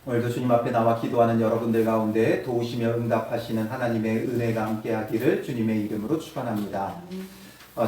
오늘도 주님 앞에 나와 기도하는 여러분들 가운데 도우시며 응답하시는 하나님의 은혜가 함께하기를 주님의 이름으로 축원합니다.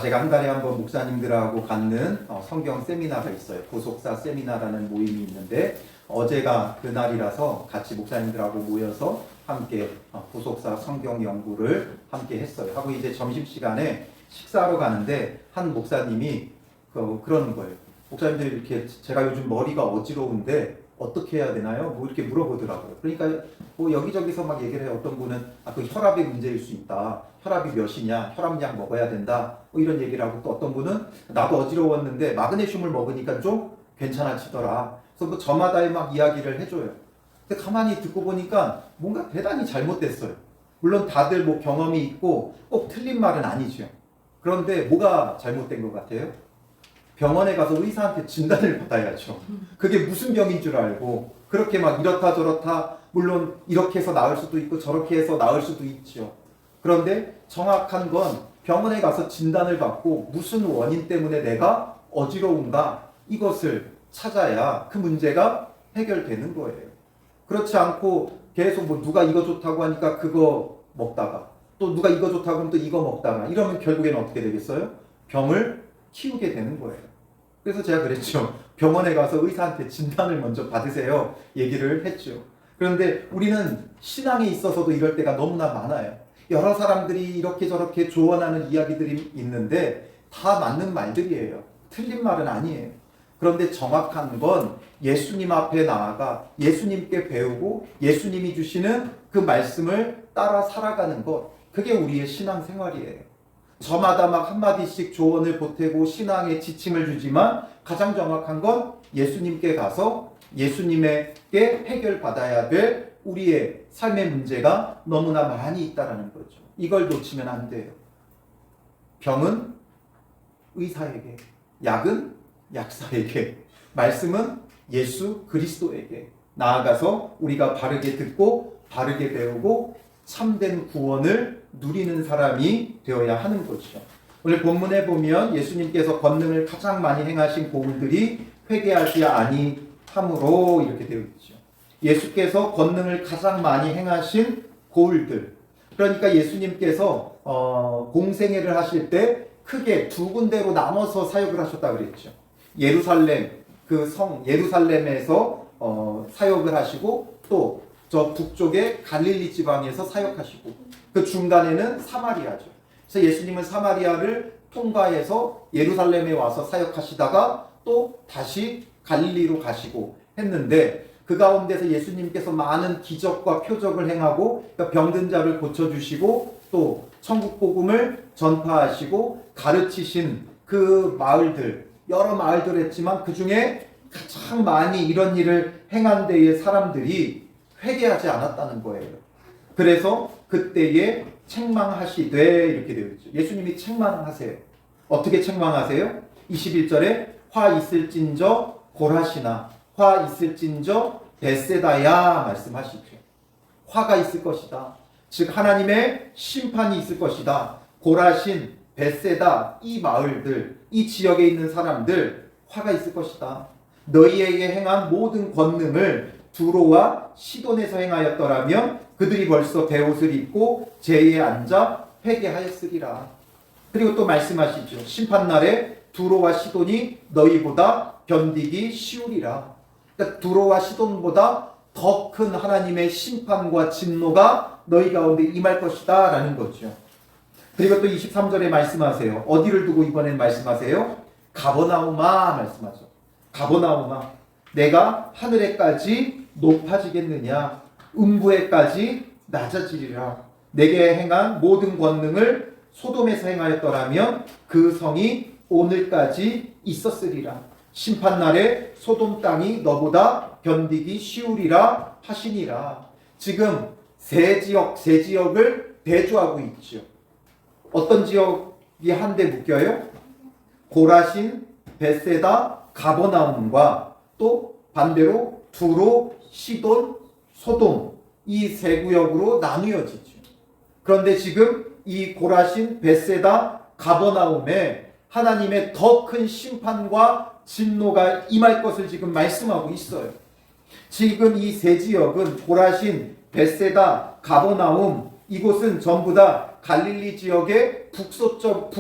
제가 한 달에 한 번 목사님들하고 갖는 성경 세미나가 있어요. 고속사 세미나라는 모임이 있는데 어제가 그날이라서 같이 목사님들하고 모여서 함께 고속사 성경 연구를 함께 했어요. 하고 이제 점심시간에 식사하러 가는데 한 목사님이 그러는 거예요. 목사님들 이렇게 제가 요즘 머리가 어지러운데 어떻게 해야 되나요? 뭐 이렇게 물어보더라고요. 그러니까 뭐 여기저기서 막 얘기를 해요. 어떤 분은 그 혈압의 문제일 수 있다. 혈압이 몇이냐? 혈압약 먹어야 된다. 뭐 이런 얘기를 하고 또 어떤 분은 나도 어지러웠는데 마그네슘을 먹으니까 좀 괜찮아지더라. 그래서 뭐 저마다의 막 이야기를 해줘요. 근데 가만히 듣고 보니까 뭔가 대단히 잘못됐어요. 물론 다들 뭐 경험이 있고 꼭 틀린 말은 아니죠. 그런데 뭐가 잘못된 것 같아요? 병원에 가서 의사한테 진단을 받아야죠. 그게 무슨 병인 줄 알고 그렇게 막 이렇다 저렇다 물론 이렇게 해서 나을 수도 있고 저렇게 해서 나을 수도 있죠. 그런데 정확한 건 병원에 가서 진단을 받고 무슨 원인 때문에 내가 어지러운가 이것을 찾아야 그 문제가 해결되는 거예요. 그렇지 않고 계속 뭐 누가 이거 좋다고 하니까 그거 먹다가 또 누가 이거 좋다고 하면 또 이거 먹다가 이러면 결국에는 어떻게 되겠어요? 병을 키우게 되는 거예요. 그래서 제가 그랬죠. 병원에 가서 의사한테 진단을 먼저 받으세요. 얘기를 했죠. 그런데 우리는 신앙에 있어서도 이럴 때가 너무나 많아요. 여러 사람들이 이렇게 저렇게 조언하는 이야기들이 있는데 다 맞는 말들이에요. 틀린 말은 아니에요. 그런데 정확한 건 예수님 앞에 나아가 예수님께 배우고 예수님이 주시는 그 말씀을 따라 살아가는 것. 그게 우리의 신앙생활이에요. 저마다 막 한마디씩 조언을 보태고 신앙에 지침을 주지만 가장 정확한 건 예수님께 가서 예수님에게 해결받아야 될 우리의 삶의 문제가 너무나 많이 있다는 거죠. 이걸 놓치면 안 돼요. 병은 의사에게, 약은 약사에게, 말씀은 예수 그리스도에게 나아가서 우리가 바르게 듣고 바르게 배우고 참된 구원을 누리는 사람이 되어야 하는 거죠. 오늘 본문에 보면 예수님께서 권능을 가장 많이 행하신 고울들이 회개하지 아니함으로 이렇게 되어 있죠. 예수께서 권능을 가장 많이 행하신 고울들. 그러니까 예수님께서 공생애를 하실 때 크게 두 군데로 나눠서 사역을 하셨다고 그랬죠. 예루살렘 그 성 예루살렘에서 사역을 하시고 또 저 북쪽의 갈릴리 지방에서 사역하시고 그 중간에는 사마리아죠. 그래서 예수님은 사마리아를 통과해서 예루살렘에 와서 사역하시다가 또 다시 갈릴리로 가시고 했는데 그 가운데서 예수님께서 많은 기적과 표적을 행하고 병든 자를 고쳐주시고 또 천국 복음을 전파하시고 가르치신 그 마을들 여러 마을들 했지만 그 중에 가장 많이 이런 일을 행한 데의 사람들이 회개하지 않았다는 거예요. 그래서 그때에 책망하시되 이렇게 되어 있죠. 예수님이 책망하세요. 어떻게 책망하세요? 21절에 화 있을진저 고라시나 화 있을진저 벳세다야 말씀하시죠. 화가 있을 것이다. 즉 하나님의 심판이 있을 것이다. 고라신, 벳세다 이 마을들, 이 지역에 있는 사람들 화가 있을 것이다. 너희에게 행한 모든 권능을 두로와 시돈에서 행하였더라면 그들이 벌써 베옷을 입고 제에 앉아 회개하였으리라. 그리고 또 말씀하시죠. 심판날에 두로와 시돈이 너희보다 견디기 쉬우리라. 그러니까 두로와 시돈보다 더 큰 하나님의 심판과 진노가 너희 가운데 임할 것이다 라는 거죠. 그리고 또 23절에 말씀하세요. 어디를 두고 이번엔 말씀하세요? 가버나움아 말씀하죠. 가버나움아 내가 하늘에까지 높아지겠느냐 음부에까지 낮아지리라. 내게 행한 모든 권능을 소돔에서 행하였더라면 그 성이 오늘까지 있었으리라. 심판날에 소돔 땅이 너보다 견디기 쉬우리라 하시니라. 지금 세 지역을 대조하고 있죠. 어떤 지역이 한데 묶여요? 고라신, 벳세다, 가버나움과 또 반대로 두로, 시돈, 소돔 이 세 구역으로 나누어지죠. 그런데 지금 이 고라신, 벳세다, 가버나움에 하나님의 더 큰 심판과 진노가 임할 것을 지금 말씀하고 있어요. 지금 이 세 지역은 고라신, 벳세다, 가버나움, 이곳은 전부 다 갈릴리 지역의 북서쪽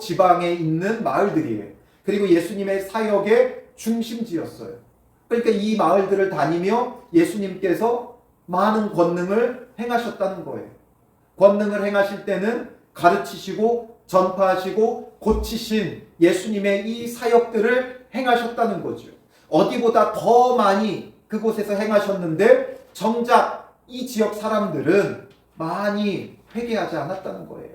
지방에 있는 마을들이에요. 그리고 예수님의 사역의 중심지였어요. 그러니까 이 마을들을 다니며 예수님께서 많은 권능을 행하셨다는 거예요. 권능을 행하실 때는 가르치시고 전파하시고 고치신 예수님의 이 사역들을 행하셨다는 거죠. 어디보다 더 많이 그곳에서 행하셨는데 정작 이 지역 사람들은 많이 회개하지 않았다는 거예요.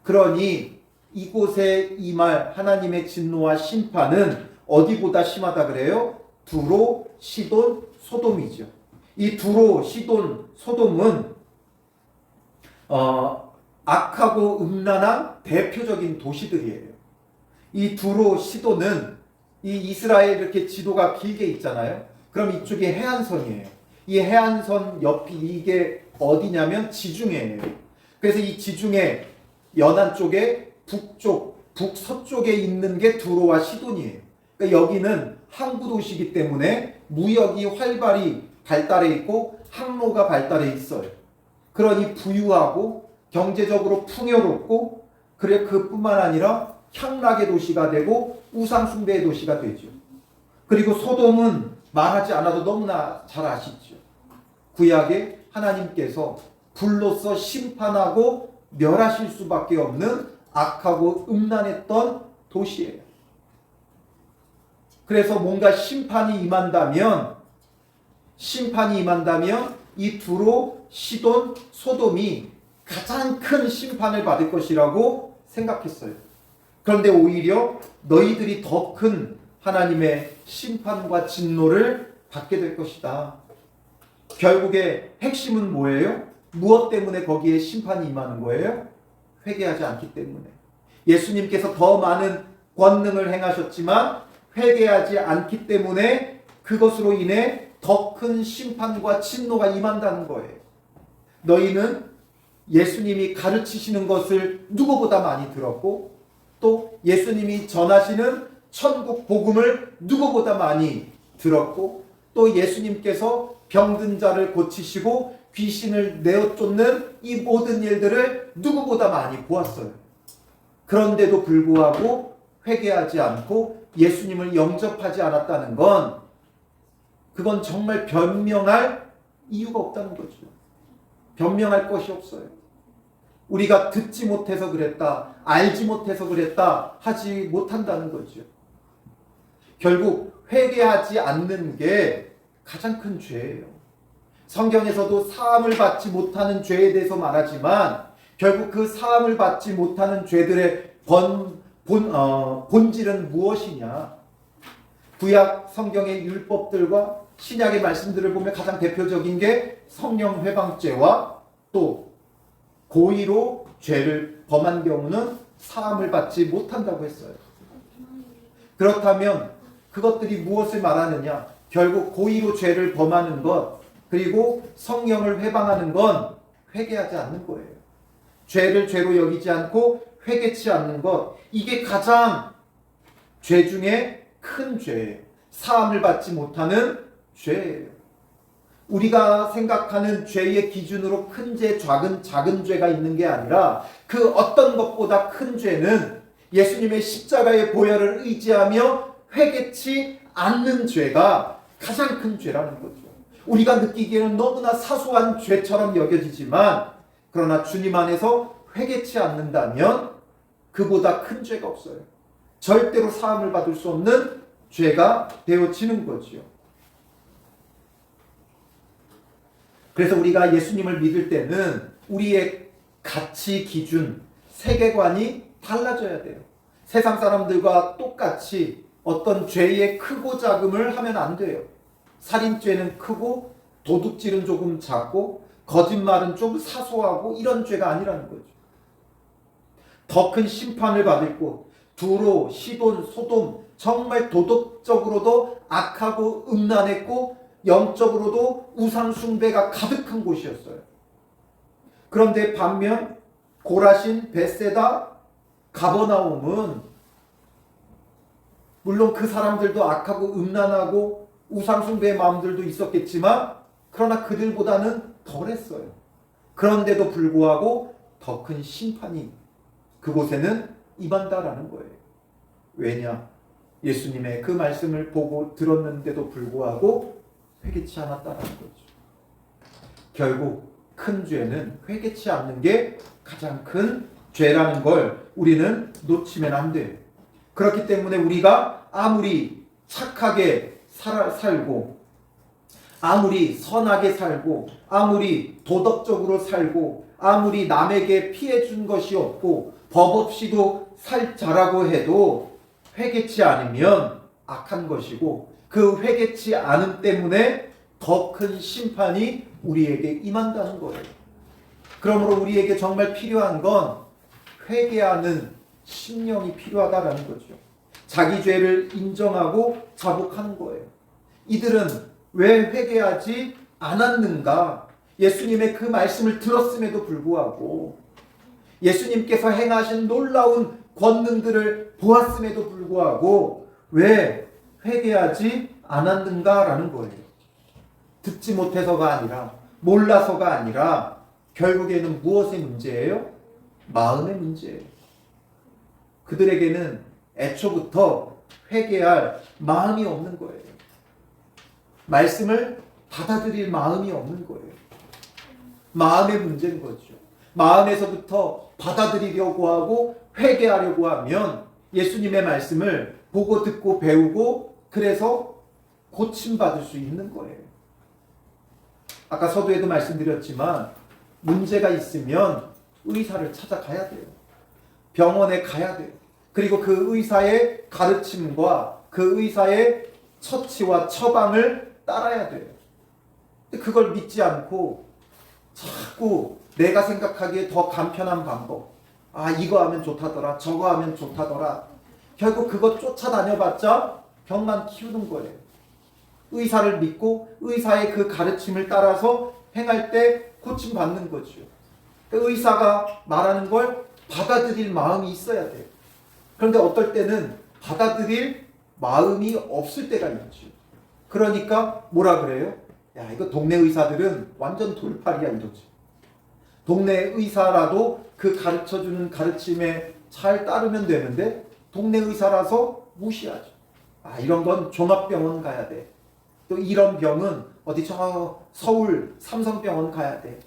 그러니 이곳에 임할 하나님의 진노와 심판은 어디보다 심하다 그래요? 두로, 시돈, 소돔이죠. 이 두로, 시돈, 소돔은 악하고 음란한 대표적인 도시들이에요. 이 두로, 시돈은 이 이스라엘 이렇게 지도가 길게 있잖아요. 그럼 이쪽이 해안선이에요. 이 해안선 옆이 이게 어디냐면 지중해예요. 그래서 이 지중해 연안 쪽에 북서쪽에 있는 게 두로와 시돈이에요. 그러니까 여기는 항구 도시이기 때문에 무역이 활발히 발달해 있고 항로가 발달해 있어요. 그러니 부유하고 경제적으로 풍요롭고 그래 그뿐만 아니라 향락의 도시가 되고 우상 숭배의 도시가 되죠. 그리고 소돔은 말하지 않아도 너무나 잘 아시죠. 구약에 하나님께서 불로써 심판하고 멸하실 수밖에 없는 악하고 음란했던 도시예요. 그래서 뭔가 심판이 임한다면 이 두로, 시돈, 소돔이 가장 큰 심판을 받을 것이라고 생각했어요. 그런데 오히려 너희들이 더 큰 하나님의 심판과 진노를 받게 될 것이다. 결국에 핵심은 뭐예요? 무엇 때문에 거기에 심판이 임하는 거예요? 회개하지 않기 때문에. 예수님께서 더 많은 권능을 행하셨지만 회개하지 않기 때문에 그것으로 인해 더 큰 심판과 진노가 임한다는 거예요. 너희는 예수님이 가르치시는 것을 누구보다 많이 들었고 또 예수님이 전하시는 천국 복음을 누구보다 많이 들었고 또 예수님께서 병든 자를 고치시고 귀신을 내어 쫓는 이 모든 일들을 누구보다 많이 보았어요. 그런데도 불구하고 회개하지 않고 예수님을 영접하지 않았다는 건 그건 정말 변명할 이유가 없다는 거죠. 변명할 것이 없어요. 우리가 듣지 못해서 그랬다, 알지 못해서 그랬다 하지 못한다는 거죠. 결국 회개하지 않는 게 가장 큰 죄예요. 성경에서도 사함을 받지 못하는 죄에 대해서 말하지만 결국 그 사함을 받지 못하는 죄들의 본질은 무엇이냐? 구약 성경의 율법들과 신약의 말씀들을 보면 가장 대표적인 게 성령 회방죄와 또 고의로 죄를 범한 경우는 사함을 받지 못한다고 했어요. 그렇다면 그것들이 무엇을 말하느냐? 결국 고의로 죄를 범하는 것 그리고 성령을 회방하는 건 회개하지 않는 거예요. 죄를 죄로 여기지 않고 회개치 않는 것 이게 가장 죄 중에 큰 죄예요. 사함을 받지 못하는 죄예요. 우리가 생각하는 죄의 기준으로 큰 죄, 작은 죄가 있는 게 아니라 그 어떤 것보다 큰 죄는 예수님의 십자가의 보혈을 의지하며 회개치 않는 죄가 가장 큰 죄라는 거죠. 우리가 느끼기에는 너무나 사소한 죄처럼 여겨지지만 그러나 주님 안에서 회개치 않는다면 그보다 큰 죄가 없어요. 절대로 사함을 받을 수 없는 죄가 되어지는 거죠. 그래서 우리가 예수님을 믿을 때는 우리의 가치 기준, 세계관이 달라져야 돼요. 세상 사람들과 똑같이 어떤 죄의 크고 작음을 하면 안 돼요. 살인죄는 크고 도둑질은 조금 작고 거짓말은 좀 사소하고 이런 죄가 아니라는 거죠. 더 큰 심판을 받을 곳, 두로, 시돈, 소돔 정말 도덕적으로도 악하고 음란했고 영적으로도 우상 숭배가 가득한 곳이었어요. 그런데 반면 고라신, 벳세다, 가버나움은 물론 그 사람들도 악하고 음란하고 우상숭배의 마음들도 있었겠지만 그러나 그들보다는 덜했어요. 그런데도 불구하고 더 큰 심판이 그곳에는 임한다라는 거예요. 왜냐? 예수님의 그 말씀을 보고 들었는데도 불구하고 회개치 않았다라는 거죠. 결국 큰 죄는 회개치 않는 게 가장 큰 죄라는 걸 우리는 놓치면 안 돼요. 그렇기 때문에 우리가 아무리 착하게 살고 아무리 선하게 살고 아무리 도덕적으로 살고 아무리 남에게 피해 준 것이 없고 법 없이도 살자라고 해도 회개치 않으면 악한 것이고 그 회개치 않음 때문에 더 큰 심판이 우리에게 임한다는 거예요. 그러므로 우리에게 정말 필요한 건 회개하는 심령이 필요하다라는 거죠. 자기 죄를 인정하고 자복하는 거예요. 이들은 왜 회개하지 않았는가? 예수님의 그 말씀을 들었음에도 불구하고 예수님께서 행하신 놀라운 권능들을 보았음에도 불구하고 왜 회개하지 않았는가라는 거예요. 듣지 못해서가 아니라 몰라서가 아니라 결국에는 무엇의 문제예요? 마음의 문제예요. 그들에게는 애초부터 회개할 마음이 없는 거예요. 말씀을 받아들일 마음이 없는 거예요. 마음의 문제인 거죠. 마음에서부터 받아들이려고 하고 회개하려고 하면 예수님의 말씀을 보고 듣고 배우고 그래서 고침받을 수 있는 거예요. 아까 서두에도 말씀드렸지만 문제가 있으면 의사를 찾아가야 돼요. 병원에 가야 돼요. 그리고 그 의사의 가르침과 그 의사의 처치와 처방을 따라야 돼요. 근데 그걸 믿지 않고 자꾸 내가 생각하기에 더 간편한 방법, 이거 하면 좋다더라, 저거 하면 좋다더라, 결국 그거 쫓아다녀봤자 병만 키우는 거예요. 의사를 믿고 의사의 그 가르침을 따라서 행할 때 고침받는 거죠. 의사가 말하는 걸 받아들일 마음이 있어야 돼요. 그런데 어떨 때는 받아들일 마음이 없을 때가 있죠. 그러니까 뭐라 그래요? 야, 이거 동네 의사들은 완전 돌팔이야 이러지. 동네 의사라도 그 가르쳐주는 가르침에 잘 따르면 되는데 동네 의사라서 무시하죠. 이런 건 종합병원 가야 돼. 또 이런 병은 어디 저 서울 삼성병원 가야 돼.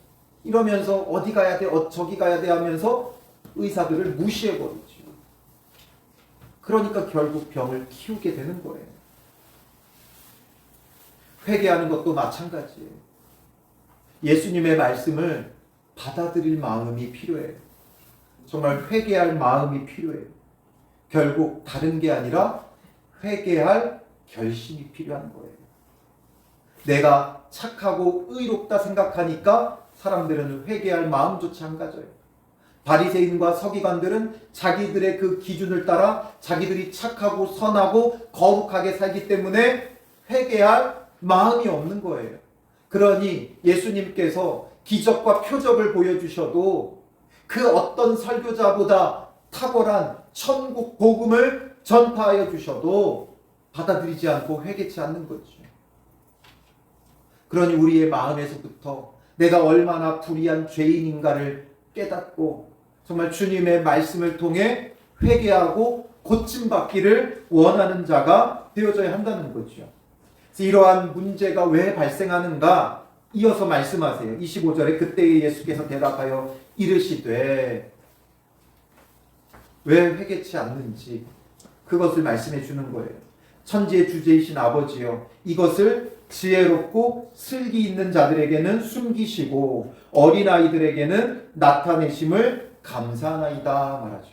이러면서 어디 가야 돼, 저기 가야 돼 하면서 의사들을 무시해버리죠. 그러니까 결국 병을 키우게 되는 거예요. 회개하는 것도 마찬가지예요. 예수님의 말씀을 받아들일 마음이 필요해요. 정말 회개할 마음이 필요해요. 결국 다른 게 아니라 회개할 결심이 필요한 거예요. 내가 착하고 의롭다 생각하니까 사람들은 회개할 마음조차 안 가져요. 바리새인과 서기관들은 자기들의 그 기준을 따라 자기들이 착하고 선하고 거룩하게 살기 때문에 회개할 마음이 없는 거예요. 그러니 예수님께서 기적과 표적을 보여주셔도 그 어떤 설교자보다 탁월한 천국 복음을 전파하여 주셔도 받아들이지 않고 회개치 않는 거죠. 그러니 우리의 마음에서부터 내가 얼마나 불의한 죄인인가를 깨닫고 정말 주님의 말씀을 통해 회개하고 고침받기를 원하는 자가 되어져야 한다는 거죠. 그래서 이러한 문제가 왜 발생하는가 이어서 말씀하세요. 25절에 그때에 예수께서 대답하여 이르시되 왜 회개치 않는지 그것을 말씀해 주는 거예요. 천지의 주제이신 아버지여 이것을 지혜롭고 슬기 있는 자들에게는 숨기시고 어린아이들에게는 나타내심을 감사하나이다 말하죠.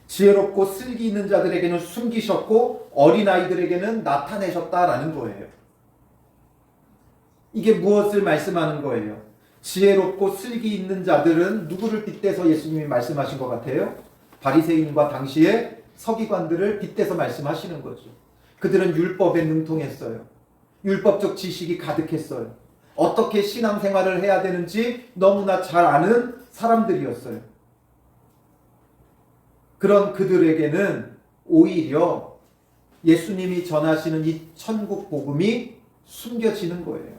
지혜롭고 슬기 있는 자들에게는 숨기셨고 어린아이들에게는 나타내셨다라는 거예요. 이게 무엇을 말씀하는 거예요? 지혜롭고 슬기 있는 자들은 누구를 빗대서 예수님이 말씀하신 것 같아요? 바리새인과 당시의 서기관들을 빗대서 말씀하시는 거죠. 그들은 율법에 능통했어요. 율법적 지식이 가득했어요. 어떻게 신앙생활을 해야 되는지 너무나 잘 아는 사람들이었어요. 그런 그들에게는 오히려 예수님이 전하시는 이 천국 복음이 숨겨지는 거예요.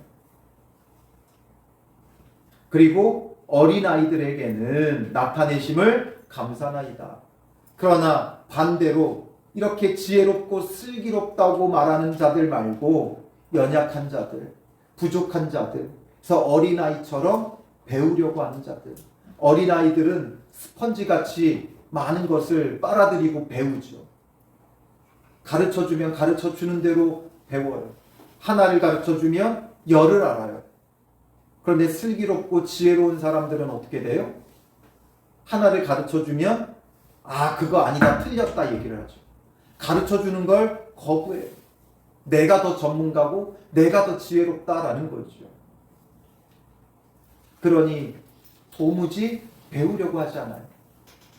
그리고 어린아이들에게는 나타내심을 감사나이다. 그러나 반대로 이렇게 지혜롭고 슬기롭다고 말하는 자들 말고 연약한 자들, 부족한 자들, 그래서 어린아이처럼 배우려고 하는 자들. 어린아이들은 스펀지같이 많은 것을 빨아들이고 배우죠. 가르쳐주면 가르쳐주는 대로 배워요. 하나를 가르쳐주면 열을 알아요. 그런데 슬기롭고 지혜로운 사람들은 어떻게 돼요? 하나를 가르쳐주면 그거 아니다, 틀렸다 얘기를 하죠. 가르쳐주는 걸 거부해요. 내가 더 전문가고 내가 더 지혜롭다라는 거죠. 그러니 도무지 배우려고 하지 않아요.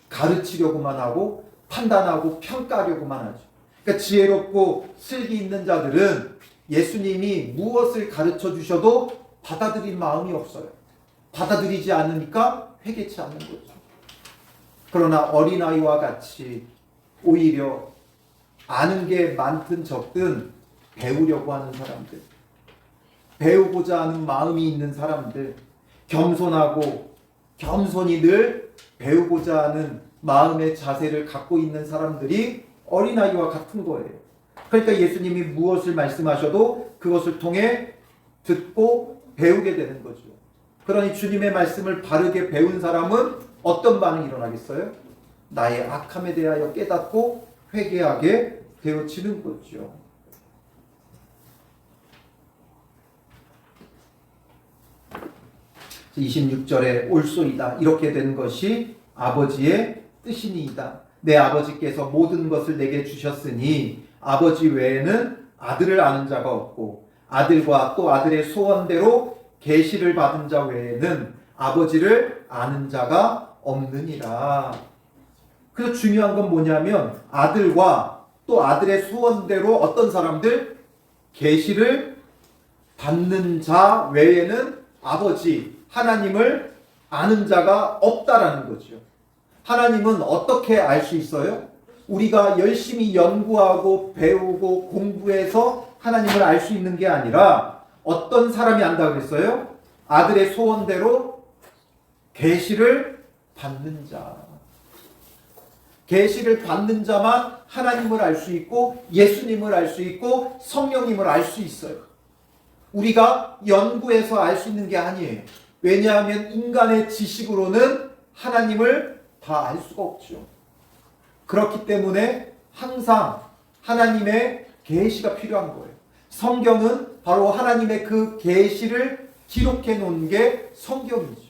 가르치려고만 하고 판단하고 평가하려고만 하죠. 그러니까 지혜롭고 슬기 있는 자들은 예수님이 무엇을 가르쳐 주셔도 받아들일 마음이 없어요. 받아들이지 않으니까 회개치 않는 거죠. 그러나 어린아이와 같이 오히려 아는 게 많든 적든 배우려고 하는 사람들, 배우고자 하는 마음이 있는 사람들, 겸손하고 겸손히 늘 배우고자 하는 마음의 자세를 갖고 있는 사람들이 어린아이와 같은 거예요. 그러니까 예수님이 무엇을 말씀하셔도 그것을 통해 듣고 배우게 되는 거죠. 그러니 주님의 말씀을 바르게 배운 사람은 어떤 반응이 일어나겠어요? 나의 악함에 대하여 깨닫고 회개하게 되어지는 거죠. 자, 26절에 올소이다. 이렇게 된 것이 아버지의 뜻이니이다. 내 아버지께서 모든 것을 내게 주셨으니 아버지 외에는 아들을 아는 자가 없고 아들과 또 아들의 소원대로 계시를 받은 자 외에는 아버지를 아는 자가 없느니라. 그래서 중요한 건 뭐냐면 아들과 또 아들의 소원대로 어떤 사람들? 계시를 받는 자 외에는 아버지 하나님을 아는 자가 없다라는 거죠. 하나님은 어떻게 알 수 있어요? 우리가 열심히 연구하고 배우고 공부해서 하나님을 알 수 있는 게 아니라 어떤 사람이 안다고 그랬어요? 아들의 소원대로 계시를 받는 자. 계시를 받는 자만 하나님을 알 수 있고 예수님을 알 수 있고 성령님을 알 수 있어요. 우리가 연구해서 알 수 있는 게 아니에요. 왜냐하면 인간의 지식으로는 하나님을 다 알 수가 없죠. 그렇기 때문에 항상 하나님의 계시가 필요한 거예요. 성경은 바로 하나님의 그 계시를 기록해 놓은 게 성경이죠.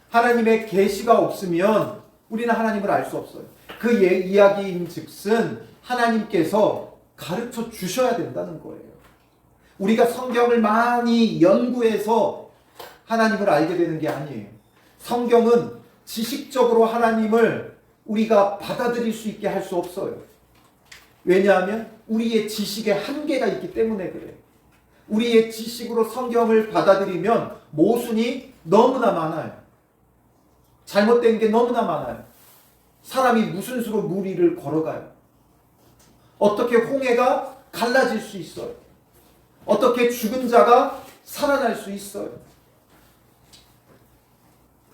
하나님의 계시가 없으면 우리는 하나님을 알 수 없어요. 그 이야기인 즉슨 하나님께서 가르쳐 주셔야 된다는 거예요. 우리가 성경을 많이 연구해서 하나님을 알게 되는 게 아니에요. 성경은 지식적으로 하나님을 우리가 받아들일 수 있게 할 수 없어요. 왜냐하면 우리의 지식에 한계가 있기 때문에 그래요. 우리의 지식으로 성경을 받아들이면 모순이 너무나 많아요. 잘못된 게 너무나 많아요. 사람이 무슨 수로 물 위를 걸어가요? 어떻게 홍해가 갈라질 수 있어요? 어떻게 죽은 자가 살아날 수 있어요?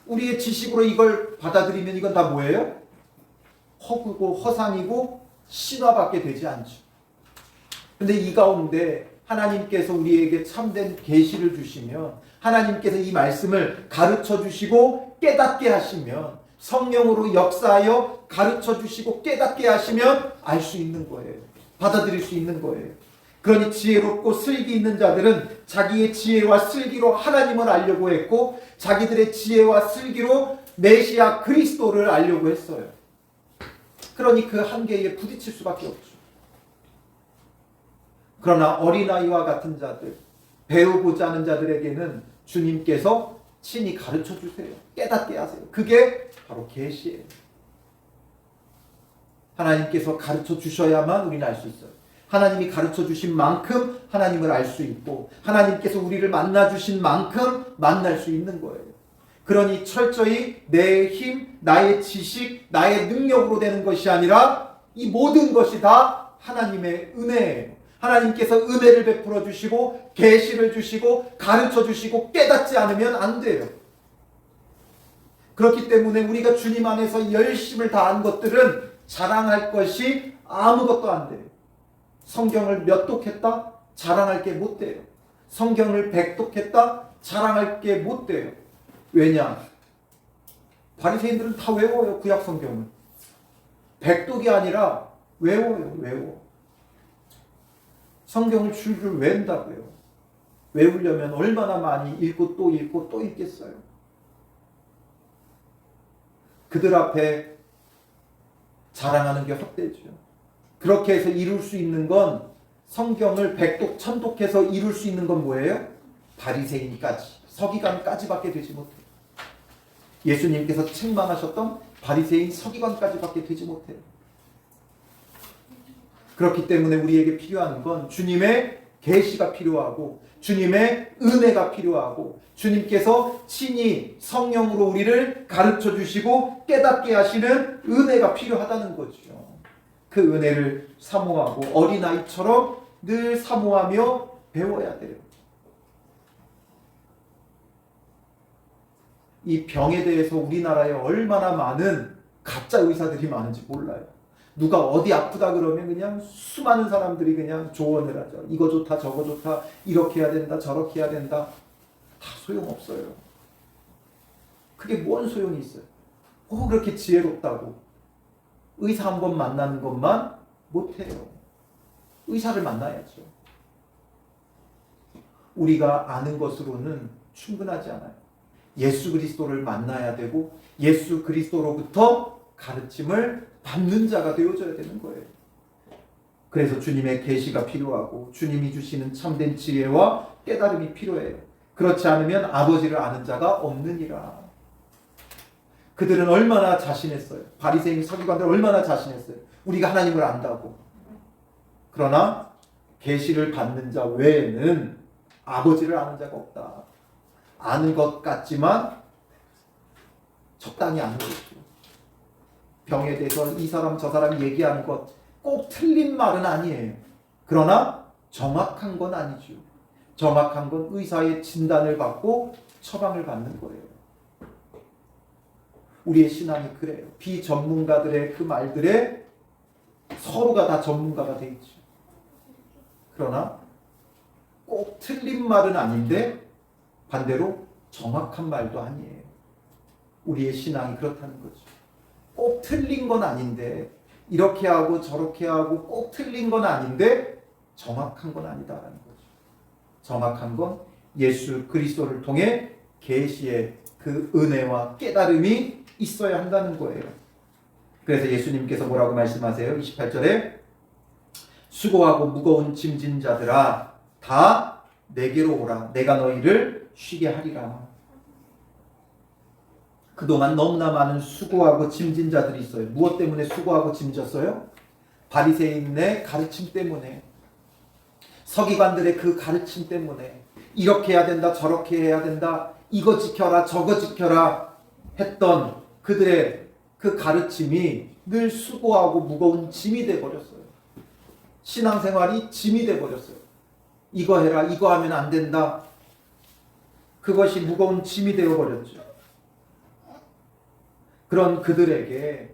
우리의 지식으로 이걸 받아들이면 이건 다 뭐예요? 허구고 허상이고 신화밖에 되지 않죠. 근데 이 가운데 하나님께서 우리에게 참된 계시를 주시면, 하나님께서 이 말씀을 가르쳐 주시고 깨닫게 하시면, 성령으로 역사하여 가르쳐 주시고 깨닫게 하시면 알 수 있는 거예요. 받아들일 수 있는 거예요. 그러니 지혜롭고 슬기 있는 자들은 자기의 지혜와 슬기로 하나님을 알려고 했고, 자기들의 지혜와 슬기로 메시아 그리스도를 알려고 했어요. 그러니 그 한계에 부딪힐 수밖에 없죠. 그러나 어린아이와 같은 자들, 배우고자 하는 자들에게는 주님께서 친히 가르쳐 주세요. 깨닫게 하세요. 그게 바로 계시예요. 하나님께서 가르쳐 주셔야만 우리는 알 수 있어요. 하나님이 가르쳐 주신 만큼 하나님을 알 수 있고, 하나님께서 우리를 만나 주신 만큼 만날 수 있는 거예요. 그러니 철저히 내 힘, 나의 지식, 나의 능력으로 되는 것이 아니라 이 모든 것이 다 하나님의 은혜예요. 하나님께서 은혜를 베풀어 주시고 계시를 주시고 가르쳐 주시고 깨닫지 않으면 안 돼요. 그렇기 때문에 우리가 주님 안에서 열심을 다한 것들은 자랑할 것이 아무것도 안 돼요. 성경을 몇 독했다? 자랑할 게 못 돼요. 성경을 100독했다? 자랑할 게 못 돼요. 왜냐? 바리새인들은 다 외워요. 구약 성경을. 100독이 아니라 외워요. 외워. 성경을 줄줄 외운다고요. 외우려면 얼마나 많이 읽고 또 읽고 또 읽겠어요. 그들 앞에 자랑하는 게 헛되죠. 그렇게 해서 이룰 수 있는 건 성경을 100독, 1000독해서 이룰 수 있는 건 뭐예요? 바리새인까지, 서기관까지밖에 되지 못해요. 예수님께서 책망하셨던 바리새인, 서기관까지밖에 되지 못해요. 그렇기 때문에 우리에게 필요한 건 주님의 계시가 필요하고 주님의 은혜가 필요하고 주님께서 친히 성령으로 우리를 가르쳐 주시고 깨닫게 하시는 은혜가 필요하다는 거죠. 그 은혜를 사모하고 어린아이처럼 늘 사모하며 배워야 돼요. 이 병에 대해서 우리나라에 얼마나 많은 가짜 의사들이 많은지 몰라요. 누가 어디 아프다 그러면 그냥 수많은 사람들이 그냥 조언을 하죠. 이거 좋다 저거 좋다 이렇게 해야 된다 저렇게 해야 된다. 다 소용없어요. 그게 뭔 소용이 있어요. 그렇게 지혜롭다고 의사 한 번 만나는 것만 못해요. 의사를 만나야죠. 우리가 아는 것으로는 충분하지 않아요. 예수 그리스도를 만나야 되고 예수 그리스도로부터 가르침을 받는 자가 되어져야 되는 거예요. 그래서 주님의 계시가 필요하고 주님이 주시는 참된 지혜와 깨달음이 필요해요. 그렇지 않으면 아버지를 아는 자가 없느니라. 그들은 얼마나 자신했어요. 바리새인 서기관들 얼마나 자신했어요. 우리가 하나님을 안다고. 그러나 계시를 받는 자 외에는 아버지를 아는 자가 없다. 아는 것 같지만 적당히 아는 거죠. 병에 대해서 이 사람 저 사람 얘기하는 것 꼭 틀린 말은 아니에요. 그러나 정확한 건 아니죠. 정확한 건 의사의 진단을 받고 처방을 받는 거예요. 우리의 신앙이 그래요. 비전문가들의 그 말들에 서로가 다 전문가가 돼 있죠. 그러나 꼭 틀린 말은 아닌데 반대로 정확한 말도 아니에요. 우리의 신앙이 그렇다는 거죠. 꼭 틀린 건 아닌데 이렇게 하고 저렇게 하고 꼭 틀린 건 아닌데 정확한 건 아니다라는 거죠. 정확한 건 예수 그리스도를 통해 계시의 그 은혜와 깨달음이 있어야 한다는 거예요. 그래서 예수님께서 뭐라고 말씀하세요? 28절에 수고하고 무거운 짐진 자들아 다 내게로 오라. 내가 너희를 쉬게 하리라. 그동안 너무나 많은 수고하고 짐진 자들이 있어요. 무엇 때문에 수고하고 짐졌어요? 바리새인의 가르침 때문에, 서기관들의 그 가르침 때문에 이렇게 해야 된다 저렇게 해야 된다 이거 지켜라 저거 지켜라 했던 그들의 그 가르침이 늘 수고하고 무거운 짐이 돼버렸어요. 신앙생활이 짐이 돼버렸어요. 이거 해라 이거 하면 안 된다. 그것이 무거운 짐이 되어버렸죠. 그런 그들에게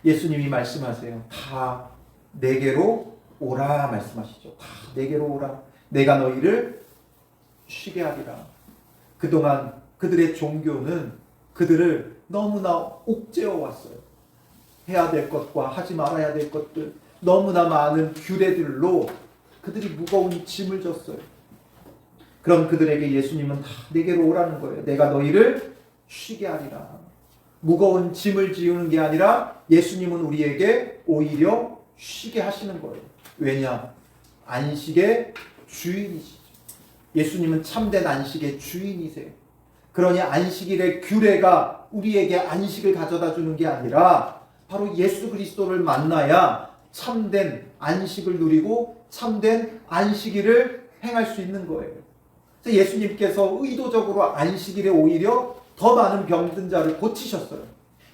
예수님이 말씀하세요. 다 내게로 오라 말씀하시죠. 다 내게로 오라. 내가 너희를 쉬게 하리라. 그동안 그들의 종교는 그들을 너무나 옥죄어 왔어요. 해야 될 것과 하지 말아야 될 것들 너무나 많은 규례들로 그들이 무거운 짐을 졌어요. 그럼 그들에게 예수님은 다 내게로 오라는 거예요. 내가 너희를 쉬게 하리라. 무거운 짐을 지우는 게 아니라 예수님은 우리에게 오히려 쉬게 하시는 거예요. 왜냐? 안식의 주인이시죠. 예수님은 참된 안식의 주인이세요. 그러니 안식일의 규례가 우리에게 안식을 가져다 주는 게 아니라 바로 예수 그리스도를 만나야 참된 안식을 누리고 참된 안식일을 행할 수 있는 거예요. 그래서 예수님께서 의도적으로 안식일에 오히려 더 많은 병든 자를 고치셨어요.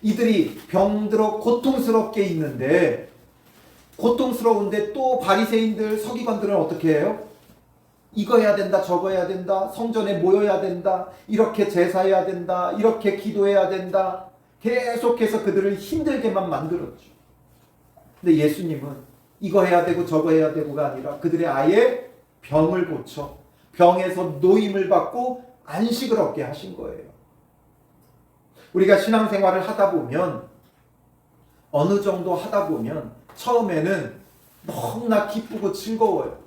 이들이 병들어 고통스럽게 있는데, 고통스러운데 또 바리새인들, 서기관들은 어떻게 해요? 이거 해야 된다, 저거 해야 된다, 성전에 모여야 된다, 이렇게 제사해야 된다, 이렇게 기도해야 된다. 계속해서 그들을 힘들게만 만들었죠. 근데 예수님은 이거 해야 되고 저거 해야 되고가 아니라 그들의 아예 병을 고쳐 병에서 노임을 받고 안식을 얻게 하신 거예요. 우리가 신앙생활을 하다 보면, 어느 정도 하다 보면 처음에는 너무나 기쁘고 즐거워요.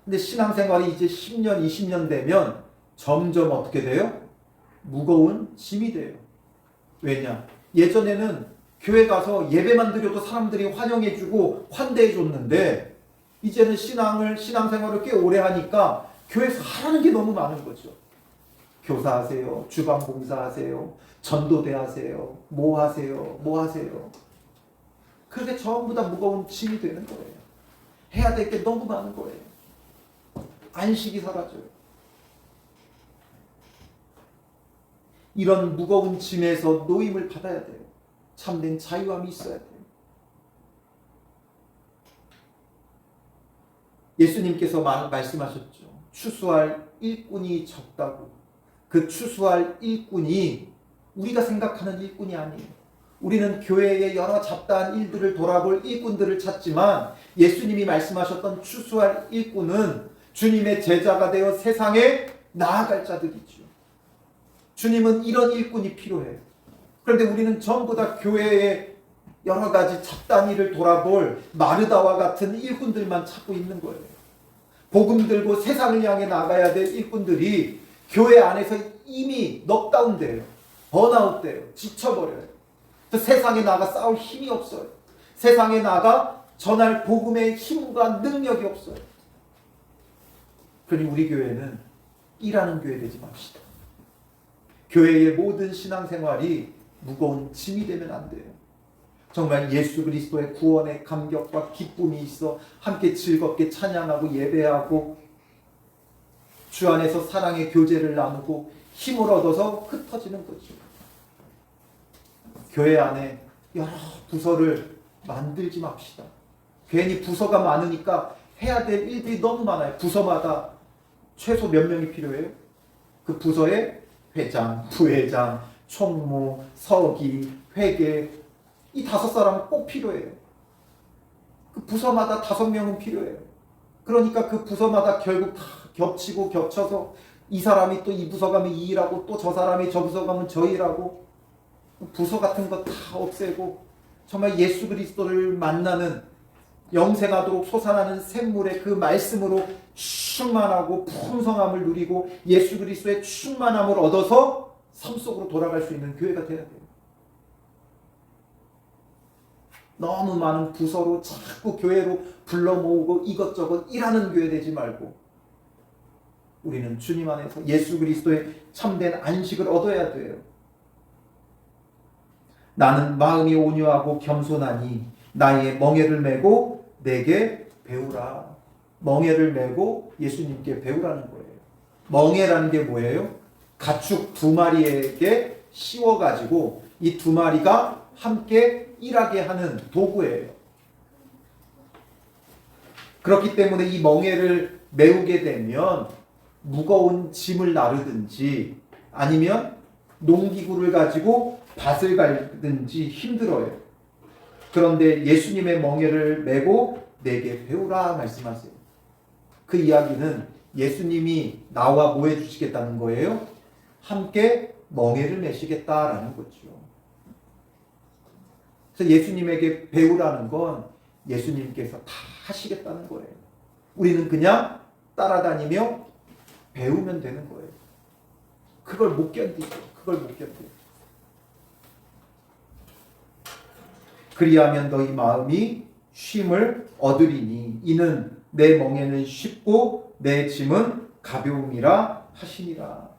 근데 신앙생활이 이제 10년, 20년 되면 점점 어떻게 돼요? 무거운 짐이 돼요. 왜냐? 예전에는 교회 가서 예배만 드려도 사람들이 환영해주고 환대해줬는데, 이제는 신앙생활을 꽤 오래 하니까 교회에서 하라는 게 너무 많은 거죠. 교사하세요, 주방 봉사하세요, 전도대 하세요, 뭐 하세요, 뭐 하세요. 그게 전부 다 무거운 짐이 되는 거예요. 해야 될 게 너무 많은 거예요. 안식이 사라져요. 이런 무거운 짐에서 노임을 받아야 돼요. 참된 자유함이 있어야 돼요. 예수님께서 말씀하셨죠. 추수할 일꾼이 적다고. 그 추수할 일꾼이 우리가 생각하는 일꾼이 아니에요. 우리는 교회의 여러 잡다한 일들을 돌아볼 일꾼들을 찾지만, 예수님이 말씀하셨던 추수할 일꾼은 주님의 제자가 되어 세상에 나아갈 자들이죠. 주님은 이런 일꾼이 필요해요. 그런데 우리는 전부 다 교회의 여러 가지 잡다한 일을 돌아볼 마르다와 같은 일꾼들만 찾고 있는 거예요. 복음 들고 세상을 향해 나가야 될 일꾼들이 교회 안에서 이미 넉다운돼요. 번아웃돼요. 지쳐버려요. 세상에 나가 싸울 힘이 없어요. 세상에 나가 전할 복음의 힘과 능력이 없어요. 그러니 우리 교회는 일하는 교회 되지 맙시다. 교회의 모든 신앙생활이 무거운 짐이 되면 안 돼요. 정말 예수 그리스도의 구원의 감격과 기쁨이 있어 함께 즐겁게 찬양하고 예배하고 주 안에서 사랑의 교제를 나누고 힘을 얻어서 흩어지는 거죠. 교회 안에 여러 부서를 만들지 맙시다. 괜히 부서가 많으니까 해야 될 일들이 너무 많아요. 부서마다 최소 몇 명이 필요해요? 그 부서에 회장, 부회장, 총무, 서기, 회계, 이 5사람은 꼭 필요해요. 그 부서마다 5명은 필요해요. 그러니까 그 부서마다 결국 다 겹치고 겹쳐서 이 사람이 또 이 부서 가면 이 일하고 또 저 사람이 저 부서 가면 저 일하고, 부서 같은 거 다 없애고 정말 예수 그리스도를 만나는 영생하도록 솟아나는 샘물의 그 말씀으로 충만하고 풍성함을 누리고 예수 그리스도의 충만함을 얻어서 삶 속으로 돌아갈 수 있는 교회가 되어야 돼요. 너무 많은 부서로 자꾸 교회로 불러 모으고 이것저것 일하는 교회 되지 말고, 우리는 주님 안에서 예수 그리스도의 참된 안식을 얻어야 돼요. 나는 마음이 온유하고 겸손하니 나의 멍에를 메고 내게 배우라. 멍에를 메고 예수님께 배우라는 거예요. 멍에라는 게 뭐예요? 가축 2마리에게 씌워가지고 이 2마리가 함께 일하게 하는 도구예요. 그렇기 때문에 이 멍에를 메우게 되면 무거운 짐을 나르든지 아니면 농기구를 가지고 밭을 갈든지 힘들어요. 그런데 예수님의 멍에를 메고 내게 배우라 말씀하세요. 그 이야기는 예수님이 나와 뭐 해주시겠다는 거예요? 함께 멍에를 메시겠다라는 거죠. 그래서 예수님에게 배우라는 건 예수님께서 다 하시겠다는 거예요. 우리는 그냥 따라다니며 배우면 되는 거예요. 그걸 못 견디죠. 그걸 못 견디죠. 그리하면 너희 마음이 쉼을 얻으리니 이는 내 멍에는 쉽고 내 짐은 가벼움이라 하시니라.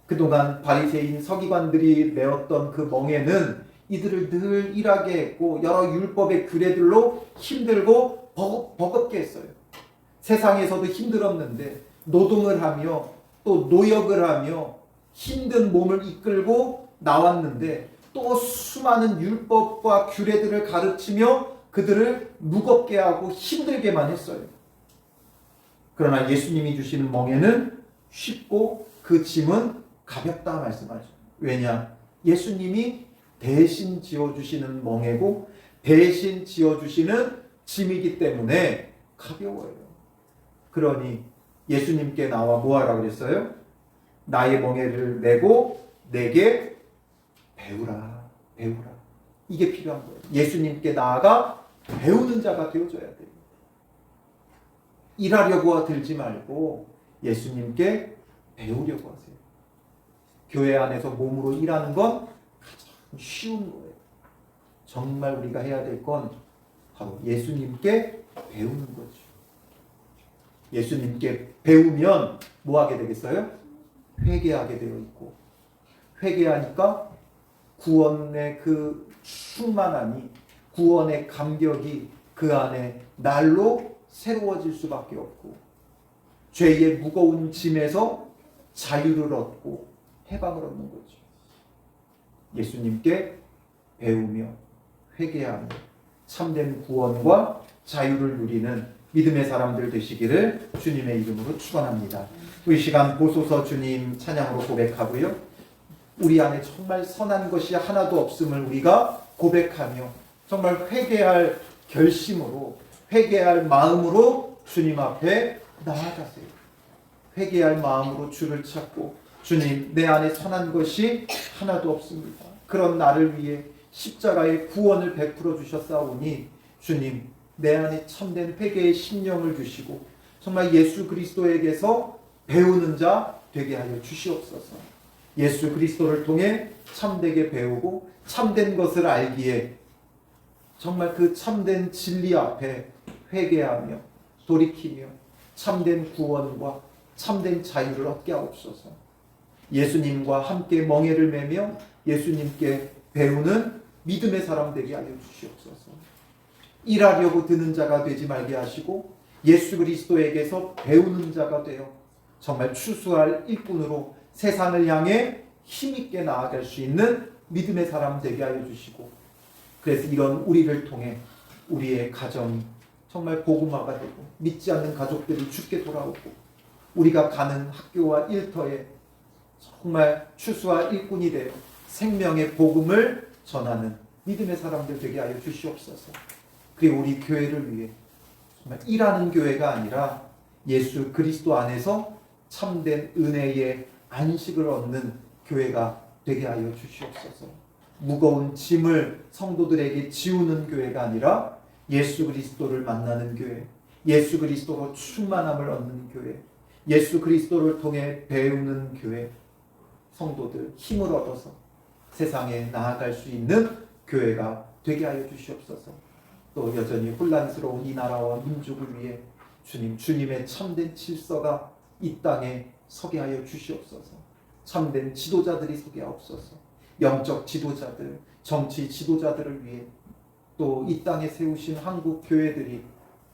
그동안 바리새인 서기관들이 메었던 그 멍에는 이들을 늘 일하게 했고 여러 율법의 규례들로 힘들고 버겁게 했어요. 세상에서도 힘들었는데 노동을 하며 또 노역을 하며 힘든 몸을 이끌고 나왔는데 또 수많은 율법과 규례들을 가르치며 그들을 무겁게 하고 힘들게만 했어요. 그러나 예수님이 주시는 멍에는 쉽고 그 짐은 가볍다 말씀하죠. 왜냐? 예수님이 대신 지어주시는 멍에고 대신 지어주시는 짐이기 때문에 가벼워요. 그러니 예수님께 나와 뭐하라 그랬어요? 나의 멍에를 메고 내게 배우라. 배우라. 이게 필요한 거예요. 예수님께 나아가 배우는 자가 되어줘야 돼요. 일하려고 들지 말고 예수님께 배우려고 하세요. 교회 안에서 몸으로 일하는 건 가장 쉬운 거예요. 정말 우리가 해야 될 건 바로 예수님께 배우는 거죠. 예수님께 배우면 뭐 하게 되겠어요? 회개하게 되어 있고, 회개하니까 구원의 그 충만함이, 구원의 감격이 그 안에 날로 새로워질 수밖에 없고, 죄의 무거운 짐에서 자유를 얻고 해방을 얻는 거죠. 예수님께 배우며 회개하며 참된 구원과 자유를 누리는 믿음의 사람들 되시기를 주님의 이름으로 축원합니다. 이 시간 보소서 주님 찬양으로 고백하고요. 우리 안에 정말 선한 것이 하나도 없음을 우리가 고백하며 정말 회개할 결심으로, 회개할 마음으로 주님 앞에 나아가세요. 회개할 마음으로 주를 찾고, 주님, 내 안에 선한 것이 하나도 없습니다. 그런 나를 위해 십자가의 구원을 베풀어 주셨사오니 주님, 내 안에 참된 회개의 심령을 주시고 정말 예수 그리스도에게서 배우는 자 되게 하여 주시옵소서. 예수 그리스도를 통해 참되게 배우고 참된 것을 알기에 정말 그 참된 진리 앞에 회개하며 돌이키며 참된 구원과 참된 자유를 얻게 하옵소서. 예수님과 함께 멍에를 매며 예수님께 배우는 믿음의 사람 되게 하여 주시옵소서. 일하려고 드는 자가 되지 말게 하시고 예수 그리스도에게서 배우는 자가 되어 정말 추수할 일꾼으로 세상을 향해 힘있게 나아갈 수 있는 믿음의 사람 되게 하여 주시고, 그래서 이런 우리를 통해 우리의 가정이 정말 복음화가 되고 믿지 않는 가족들이 주께 돌아오고 우리가 가는 학교와 일터에 정말 추수할 일꾼이 되어 생명의 복음을 전하는 믿음의 사람들 되게 하여 주시옵소서. 그리고 우리 교회를 위해 정말 일하는 교회가 아니라 예수 그리스도 안에서 참된 은혜의 안식을 얻는 교회가 되게 하여 주시옵소서. 무거운 짐을 성도들에게 지우는 교회가 아니라 예수 그리스도를 만나는 교회, 예수 그리스도로 충만함을 얻는 교회, 예수 그리스도를 통해 배우는 교회, 성도들 힘을 얻어서 세상에 나아갈 수 있는 교회가 되게 하여 주시옵소서. 또 여전히 혼란스러운 이 나라와 민족을 위해 주님의 참된 질서가 이 땅에 서게 하여 주시옵소서. 참된 지도자들이 서게 하옵소서. 영적 지도자들, 정치 지도자들을 위해 또 이 땅에 세우신 한국 교회들이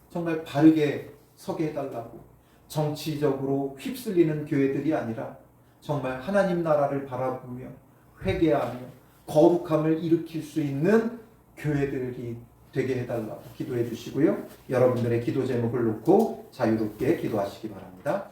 정말 바르게 서게 해달라고, 정치적으로 휩쓸리는 교회들이 아니라 정말 하나님 나라를 바라보며 회개하며 거룩함을 일으킬 수 있는 교회들이 되게 해달라고 기도해 주시고요. 여러분들의 기도 제목을 놓고 자유롭게 기도하시기 바랍니다.